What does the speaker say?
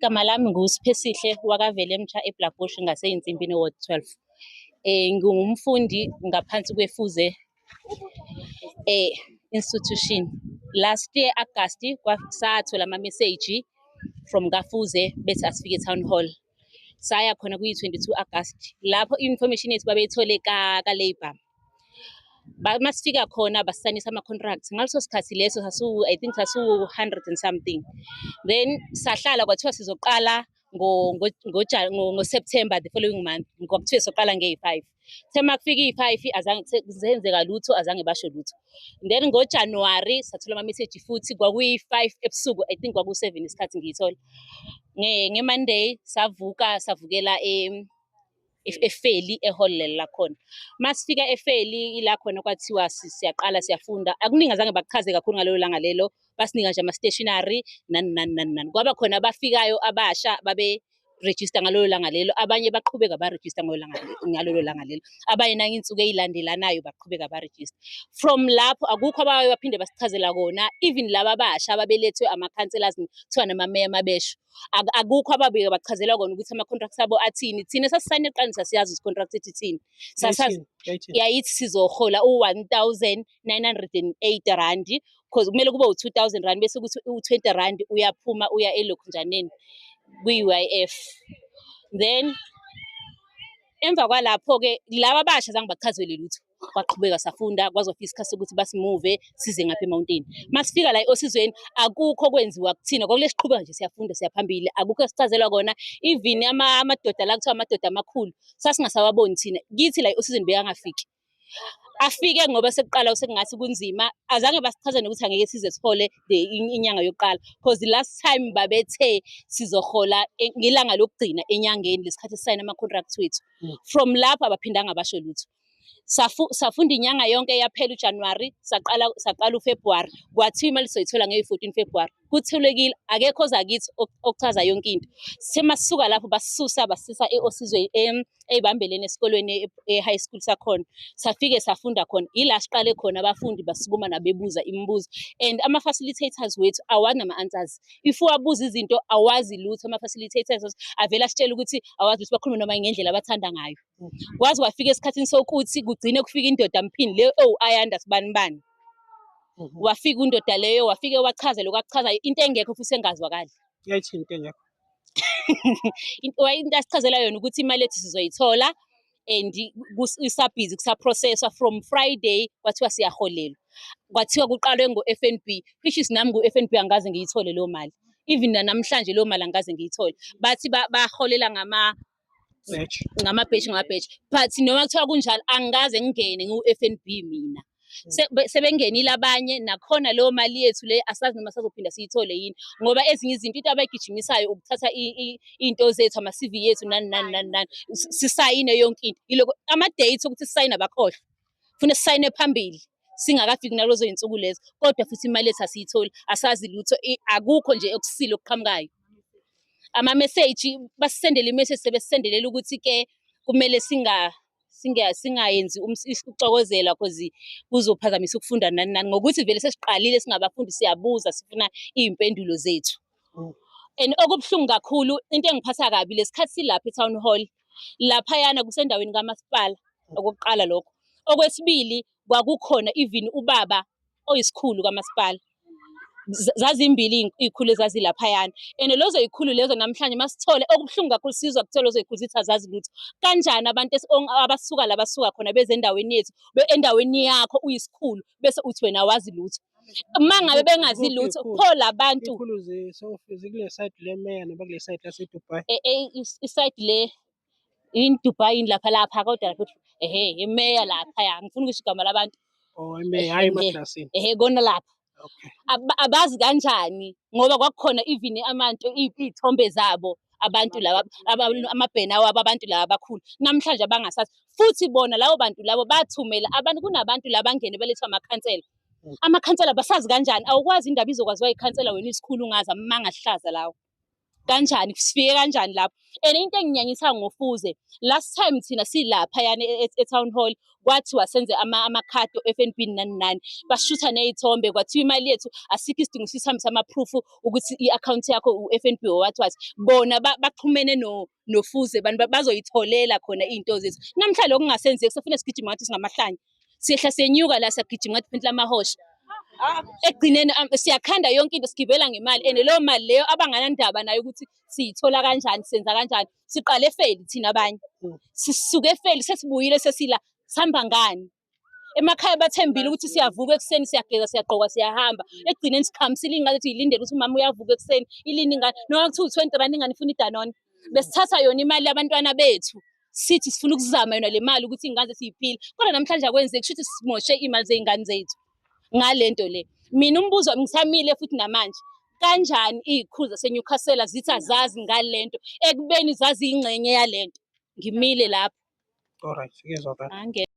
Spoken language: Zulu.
Igama lami nguSiphesihle wakavele emtsha eBlackbush ngaseyinsimbini Ward 12. Ngingumfundi ngaphansi kweFuze institution. Last year August sathola ama-message from kaFuze bethi asifike e-Town Hall. Saya khona kuyi-22 August lapho i-information yethu babeyithole ka-Labour. Masifika khona basisanisa ama-contracts. Ngaleso sikhathi leso I think sasu 100 and something. Then sahlala kwathiwa sizoqala ngo-September the following month. Kwakuthiwe soqala nge-5. Thema kufika i-5 azange zenzeka lutho, azange basho lutho. Then ngoJanuary sathola ama-message futhi kwakuyi-5 ebusuku, I think kwaku-7 isikhathi ngiyithola. Nge-Monday savukela eFeli ehall la khona. Masifika eFeli ila khona kwathiwa siyaqala siyafunda. Akuningi azange bakuchaze kakhulu ngalelo langa lelo, basinika nje ama-stationery nani. Kwaba khona abafikayo abasha babe register ngalelo langa lelo, abanye baqhubeka ba register ngalelo langa lelo. Abanye nangey'nsuku ey'landelanayo baqhubeka ba register. From lapho akukho abaye baphinde basichazela kona, even laba abasha ababelethwe ama-councillors kuthiwa nama-mayor mabesho. Akukho ababeke bachazelwa kona ukuthi ama-contracts abo athini. Thina sasisayine eqaleni sasiyazi i-contract ethi ithini. Yayithi sizohola u-1,908 rand, because kumele kube u-2,000 rand bese kuthi u-20 rand uyaphuma uya elokhunjaneni kwi-UIF. Then emva kwalapho-ke laba abasha zange bachazele lutho, baqhubeka safunda kwazofika isikhathi sokuthi basimuve size ngapha eMountain. Masifika la osizweni akukho kwenziwa kuthina, kwakule siqhubeka nje siyafunda siyaphambili, akukho esichazelwa kona. Even amadoda la kuthiwa amadoda amakhulu sasingasawaboni thina, kithi la osizweni bekangafiki. Afike ngoba sekuqala sekungathi kunzima, azange basichazele ukuthi angeke size sihole inyanga yokuqala, because the last time babethe sizohola ngelanga lokugcina enyangeni lesikhathi esisayina ama-contracts wethu. From lapho abaphindanga basho lutho. Safunda inyanga yonke yaphela uJanuary, saqala uFebruary. Kwathiwa imali soyithola nge-14 February. Kuthulekile, akekho ozakithi okuchaza yonke into. Semasisuka lapho basisusa basisa osizweni ey'bambeleni esikolweni e-high school sakhona. Safike safunda khona. Ila siqale khona abafundi basukuma nabebuza imibuzo. And ama-facilitators wethu awanama-answers. If wabuza izinto awazi lutho, ama-facilitators avela asitshela ukuthi awazi lutho, bakhulume noma ngendlela abathanda ngayo. Kwazi wafika esikhathini sokuthi kugcine kufika indoda mphini le ayanda sibani. Wafika indoda leyo, wafike wachaza lokwachazayo into engekho futhi engazwakali. Yayithi into engekho. Into asichazela yona ukuthi imali ethu sizoyithola and isabhizi kusaprocesswa from Friday kwathiwa siyaholelwa. Kwathiwa kuqalwe ngo-FNB, which is nami ku-FNB angaze ngiyithole leyo mali. Even namhlanje leyo mali angaze ngiyithole. Bathi baholela ngama-batch. But noma kuthiwa kunjalo angikaze ngingene ngu-FNB mina. Sebengenile abanye nakhona leyo mali yethu le asazi noma sazophinda siyithole yini, ngoba ezinye izinto into abayigijimisayo ukuthatha into zethu ama-CV yethu nani sisayine yonke into. Yiloko ama-dates ukuthi sisayine abakhohlwa, funa sisayine phambili singakafiki nalezo zinsuku lezo, kodwa futhi imali yethu asiyitholi, asazi lutho. Akukho nje okusile okuqhamukayo. Ama-message basisendele i-message sebesisendelela ukuthi-ke kumele singayenzi ukuxokozela because kuzophazamisa ukufunda nani ngokuthi vele sesiqalile singabafundi siyabuza sifuna iy'mpendulo zethu. And okubuhlungu kakhulu into engiphatha kabi lesikhathi silapha e-Town Hall laphayana kusendaweni kamasipala, okokuqala lokho. Okwesibili kwakukhona even ubaba oyisikhulu kamasipala. Zazimbili iy'khulu ezazilaphayana, and lezo y'khulu lezo namhlanje masithole okubuhlungu kakhulu sizwa kuthiwa lezo y'khulu zithi azazi lutho. Kanjani abantu abasuka la basuka khona beze endaweni yethu, endaweni yakho uyisikhulu bese uthi wena awazi lutho? Mangabe bengazi lutho pho labantu iy'khulu zikule side le Meya noma kule side lase-Dubai. Iside le in Dubai lapha kodwa iMeya lapha, ngifuna ukusho igama labantu. iMeya hayi emaklasini. Kona lapha. Okay. Abazi kanjani ngoba kwakukhona even iy'thombe zabo abantu laba amabhena wabo abantu laba abakhulu namhlanje abangasazi, futhi bona labo bantu labo bathumela abantu, kunabantu labangene belethwa amakhansela. Amakhansela basazi kanjani? Awukwazi indaba izokwaziwa ikhansela wena isikhulu ungazi amanga sihlaza lawo. kanjani, sifike kanjani lapho. And into enginyanyisa ngofuze, last time thina silaphayana e-town hall, kwathiwa senze amakhadi o-F_N_B nani nani, basishutha ney'thombe, kwathiwa imali yethu asikho isidingo sisihambise ama-proof ukuthi i-akhawunti yakho u-F_N_B or what. Bona baxhumene nofuze, bazoyitholela khona iy'nto zethu. Namhla lokho kungasenzeki, sekufanele sigijime ngathi singamahlanya, siyehla siyenyuka la siyagijima ngathi phenti lamahosha. Ekugcineni siyakhanda yonke into, sigibela ngemali, and leyo mali leyo abanganandaba nayo ukuthi siyithola kanjani, senza kanjani. Siqale efeli thina abanye, sisuke efeli, sesibuyile sesila, sihamba ngani? Emakhaya bathembile ukuthi siyavuka ekuseni, siyageza, siyagqoka, siyahamba. Ekugcineni sikhamisile iy'ngane ukuthi yilindele ukuthi umama uyavuka ekuseni, ilinde ingane, noma kuthiwa u-20 rand ingane ifuna idanone. Besithatha yona imali yabantwana bethu, sithi sifuna ukuzama yona le mali ukuthi iy'ngane zethu y'phile. Kodwa namhlanje akwenzeki, kushuthi simoshe iy'mali zey'ngane zethu ngale nto le. Mina umbuzo ngisamile futhi namanje, kanjani iy'khulu zaseNyukhasela zithi azazi ngale nto, ekubeni zazi ingxenye yale nto? Ngimile lapho. Alright, siyezwa kahle.